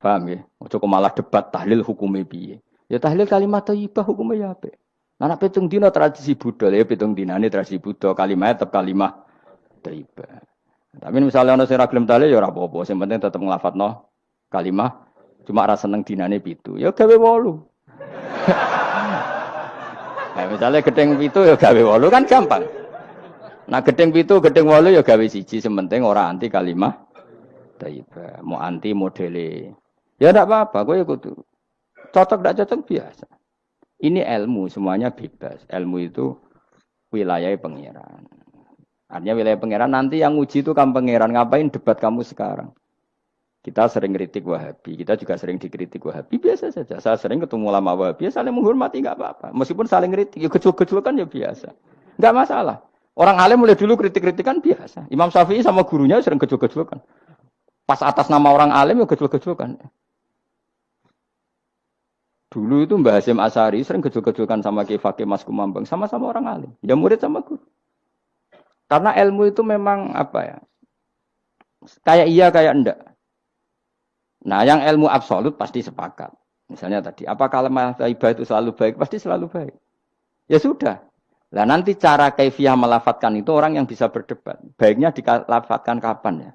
Paham ya? Ojo kok malah debat tahlil hukume piye. Ya tahlil kalimat thayyibah hukume ya apik. Anak pitung dina tradisi Buddha, ya pitung dinane tradisi Buddha, kalimat tetap kalimah thayyibah. Tapi misalnya ana sing ra gelem tahlil ya ora apa-apa, sing penting tetep nglafadzno kalimah. Cuma ra seneng dinane 7. Ya gawe 8. Nah, misalnya gedeng 7 ya gawe 8 kan gampang. Nah gedeng 7, gedeng 8 ya gawe 1, sementing ora anti kalimah thayyibah, mau anti modele. Ya ndak apa-apa, kowe kudu cocok ndak cocok biasa. Ini ilmu, semuanya bebas. Ilmu itu wilayah pangeran. Artinya wilayah pangeran, nanti yang uji itu kamu pangeran. Ngapain debat kamu sekarang? Kita sering kritik Wahabi, kita juga sering dikritik Wahabi, biasa saja. Saya sering ketemu ulama Wahabi, saling menghormati nggak apa-apa. Meskipun saling kritik, ya gejol-gejolkan ya biasa. Nggak masalah. Orang alim mulai dulu kritik-kritikan biasa. Imam Syafi'i sama gurunya sering gejol-gejolkan. Pas atas nama orang alim ya gejol-gejolkan. Dulu itu Mbah Hasyim Asy'ari sering gejol-gejolkan sama Ki Fakih Mas Kumambang, sama-sama orang alim. Ya murid sama guru. Karena ilmu itu memang apa ya? Kayak iya kayak enggak. Nah, yang ilmu absolut pasti sepakat. Misalnya tadi, apa kalimat thayyibah itu selalu baik? Pasti selalu baik. Ya sudah. Nah, nanti cara kaifiyah melafatkan itu orang yang bisa berdebat. Baiknya dilafatkan kapan ya?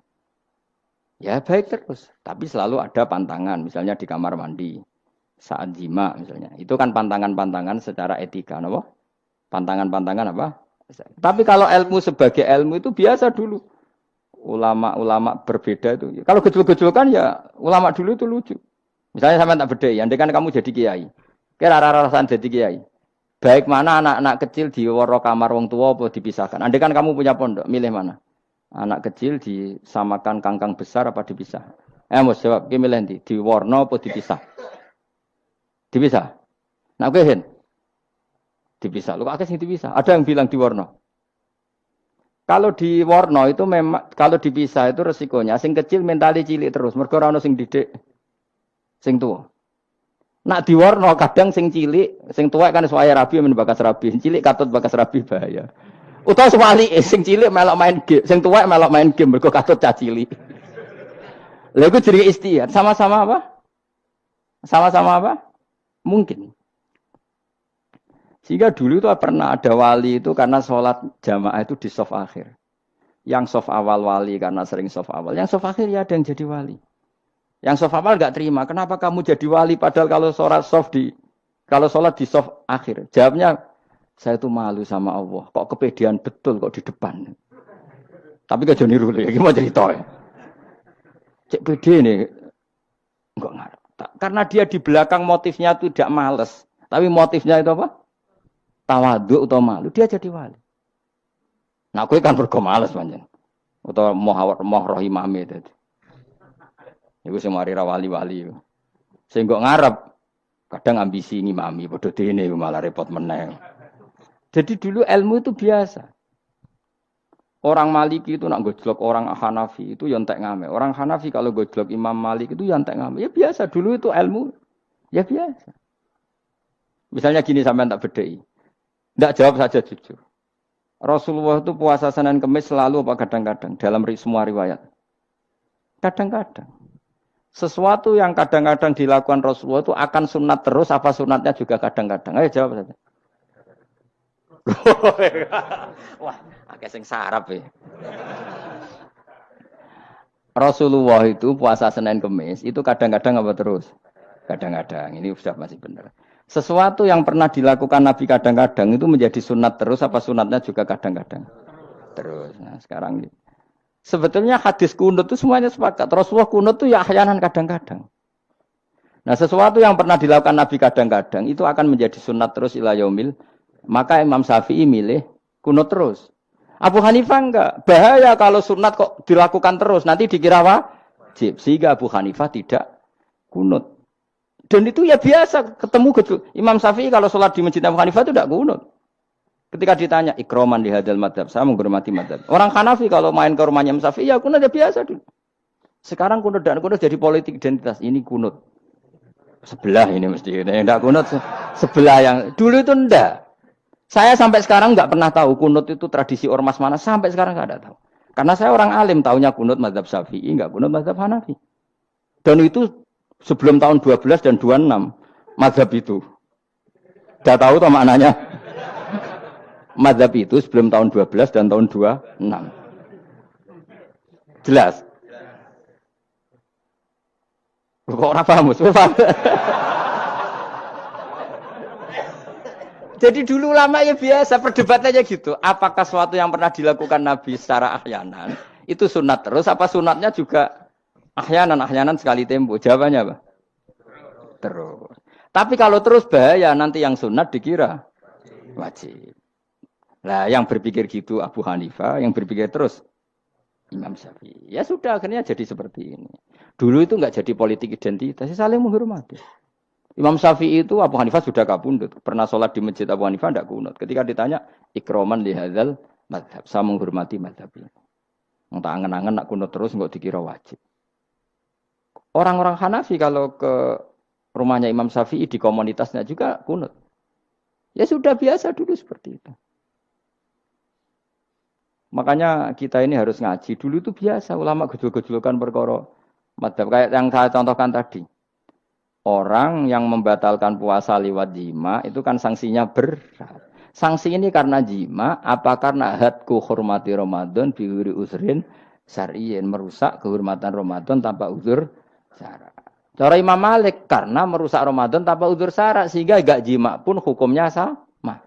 Ya baik terus. Tapi selalu ada pantangan. Misalnya di kamar mandi. Saat jima misalnya. Itu kan pantangan-pantangan secara etika. Apa? Pantangan-pantangan apa? Tapi kalau ilmu sebagai ilmu itu biasa dulu. Ulama-ulama berbeda itu. Kalau gejol-gejolkan ya ulama dulu itu lucu. Misalnya sama tak beda ya, andai kan kamu jadi kiai. Kira rara-rasan jadi kiai. Baik mana anak-anak kecil di waro kamar wong tua apa dipisahkan. Andai kan kamu punya pondok, milih mana? Anak kecil disamakan kangkang besar apa dipisah? Mus jawab, ki milih ndi? Di warna apa dipisah? Dipisah. Nah, kowe hen. Dipisah. Lu kok akeh sing dipisah? Ada yang bilang di warna. Kalau di warna itu memang kalau dipisah itu resikonya sing kecil mentali cilik terus mergo ora ono sing didik sing tua. Nak di warna kadang sing cilik, sing tua kan suwaya rabi men bakas rabi, cilik katut bakas rabi bahaya. Utawa sebalike sing cilik melok main game, sing tua melok main game mergo katut cah cilik. Lha iku jenenge istihad, sama-sama apa? Sama-sama apa? Mungkin. Sehingga dulu itu pernah ada wali itu karena sholat jamaah itu di shaf akhir. Yang shaf awal wali karena sering shaf awal. Yang shaf akhir ya ada yang jadi wali. Yang shaf awal nggak terima. Kenapa kamu jadi wali padahal kalau sholat di shaf akhir? Jawabnya, saya itu malu sama Allah. Kok kepedean betul kok di depan. Tapi gak jadi niru ya. Gimana cerita ya? Cek pede nih. Enggak ngarep. Karena dia di belakang motifnya itu tidak males. Tapi motifnya itu apa? Tawaduk atau malu, dia jadi wali. Nah, aku kan bergomales panjang. Atau moh roh imame tadi. Iku sing mari ra wali-wali. Sing kok ngarep kadang ambisi ngimami padha dene malah repot meneh. Jadi dulu ilmu itu biasa. Orang Maliki itu nak gojlok orang Hanafi itu ya entek ngame. Orang Hanafi kalau gojlok Imam Malik itu ya entek ngame. Ya biasa dulu itu ilmu. Ya biasa. Misalnya gini sampean tak bedhei. Tidak jawab saja jujur. Rasulullah itu puasa Senin Kemis selalu apa kadang-kadang dalam semua riwayat. Kadang-kadang. Sesuatu yang kadang-kadang dilakukan Rasulullah itu akan sunat terus apa sunatnya juga kadang-kadang. Ayo jawab saja. Wah, agak sing sarap ya. Rasulullah itu puasa Senin Kemis itu kadang-kadang apa terus? Kadang-kadang. Ini sudah masih benar. Sesuatu yang pernah dilakukan Nabi kadang-kadang itu menjadi sunat terus apa sunatnya juga kadang-kadang terus. Nah sekarang sebetulnya hadis kunut itu semuanya sepakat. Rasulullah kunut itu ya ahyanan kadang-kadang. Nah sesuatu yang pernah dilakukan Nabi kadang-kadang itu akan menjadi sunat terus ila yaumil. Maka Imam Syafi'i milih kunut terus. Abu Hanifah enggak. Bahaya kalau sunat kok dilakukan terus. Nanti dikira wajib. Sehingga Abu Hanifah tidak kunut. Dan itu ya biasa ketemu Imam Syafi'i kalau sholat di Masjid Abu Hanifah itu tidak kunut. Ketika ditanya ikroman di hadal madhab, saya menghormati madhab. Orang Hanafi kalau main ke rumahnya Imam Syafi'i ya kunut ya biasa dulu. Sekarang kunut dan kunut jadi politik identitas. Ini kunut sebelah ini mesti tidak kunut sebelah yang dulu itu enggak. Saya sampai sekarang nggak pernah tahu kunut itu tradisi ormas mana. Sampai sekarang nggak ada tahu. Karena saya orang alim tahunya kunut madhab Syafi'i nggak kunut madhab Hanafi. Dan itu Sebelum tahun 12 dan 26 mazhab itu. Sudah tahu toh maknanya? Mazhab itu sebelum tahun 12 dan tahun 26. Jelas? Kok orang paham? Paham? Jadi dulu lama ya biasa perdebatannya gitu. Apakah sesuatu yang pernah dilakukan Nabi secara ahyanan itu sunat terus? Apa sunatnya juga ahyanan sekali tempo? Jawabannya apa? Terus. Tapi kalau terus bahaya nanti yang sunat dikira wajib. Nah yang berpikir gitu Abu Hanifah, yang berpikir terus Imam Syafi'i. Ya sudah akhirnya jadi seperti ini. Dulu itu nggak jadi politik identitas, saling menghormati. Imam Syafi'i itu Abu Hanifah sudah kabundut. Pernah sholat di masjid Abu Hanifah tidak kunut. Ketika ditanya, ikroman li hadzal madhab. Saya menghormati madhab ini. Entah angen-angen nak kunut terus nggak dikira wajib. Orang-orang Hanafi kalau ke rumahnya Imam Syafi'i di komunitasnya juga kunut. Ya sudah biasa dulu seperti itu. Makanya kita ini harus ngaji. Dulu itu biasa ulama gejol-gejolkan perkara madhab. Kayak yang saya contohkan tadi. Orang yang membatalkan puasa lewat jima itu kan sanksinya berat. Sanksi ini karena jima, apa karena hadku hormati Ramadan biwiri usrin syar'iyyin, merusak kehormatan Ramadan tanpa uzur syarak. Cara Imam Malik karena merusak Ramadan tanpa uzur syarak sehingga gak jima pun hukumnya sama.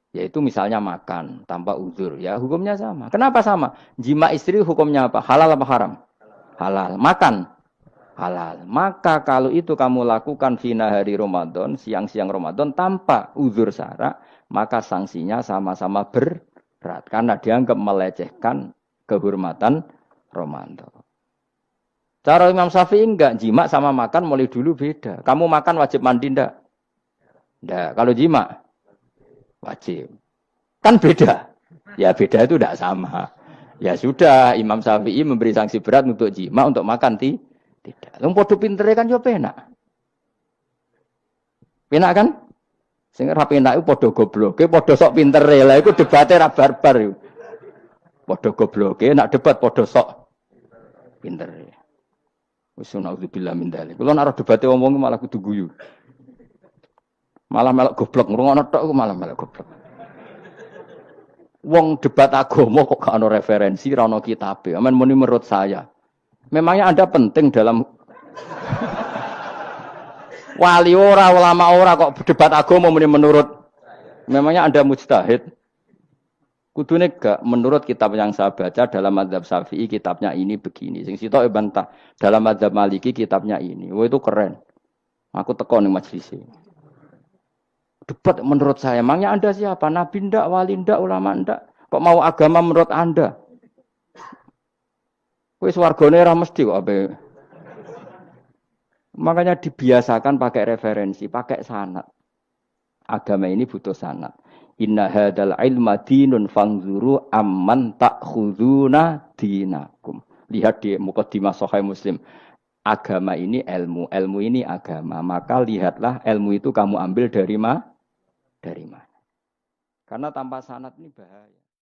Yaitu misalnya makan tanpa uzur, ya hukumnya sama. Kenapa sama? Jima istri hukumnya apa? Halal apa haram? Halal. Makan halal. Maka kalau itu kamu lakukan fina hari Ramadan, siang-siang Ramadan tanpa uzur syarak, maka sanksinya sama-sama berat karena dianggap melecehkan kehormatan Ramadan. Cara Imam Syafi'i enggak, jima sama makan mulai dulu beda. Kamu makan wajib mandi enggak? Enggak. Kalau jima wajib. Kan beda. Ya beda itu enggak sama. Ya sudah, Imam Syafi'i memberi sanksi berat untuk jima, untuk makan tidak. Wong padha pintere kan yo penak. Penak kan? Sing ora penak iku padha gobloke, padha sok pintere. Lah iku debate ra barbar iku. Padha gobloke, nak debat padha sok pintere. Wis naudzubillah min dzalik. Kulo nek debate wong malah kudu guyu. Malah melok goblok, ngrungokno tok malah melok goblok. Wong debat agama kok gak ono referensi, ra ono kitabe. Amen muni menurut saya. Memangnya Anda penting dalam wali ora, ulama ora kok debat agama menurut. Memangnya Anda mujtahid? Kudune gak menurut kitab yang saya baca dalam mazhab Syafi'i kitabnya ini begini. Sing sitok bantah dalam mazhab Maliki kitabnya ini. Wah itu keren. Aku teko ning majelis ini. Debat menurut saya. Memangnya Anda siapa? Nabi ndak, wali ndak, ulama ndak? Kok mau agama menurut Anda? Wis wargane ora mesti kok ape. Makanya dibiasakan pakai referensi, pakai sanad. Agama ini butuh sanad. Inna hadzal ilma dinun fanzuru amman ta'khuduna dinakum. Lihat di muqaddimah Sahih Muslim. Agama ini ilmu, ilmu ini agama. Maka lihatlah ilmu itu kamu ambil dari mana? Karena tanpa sanad ini bahaya.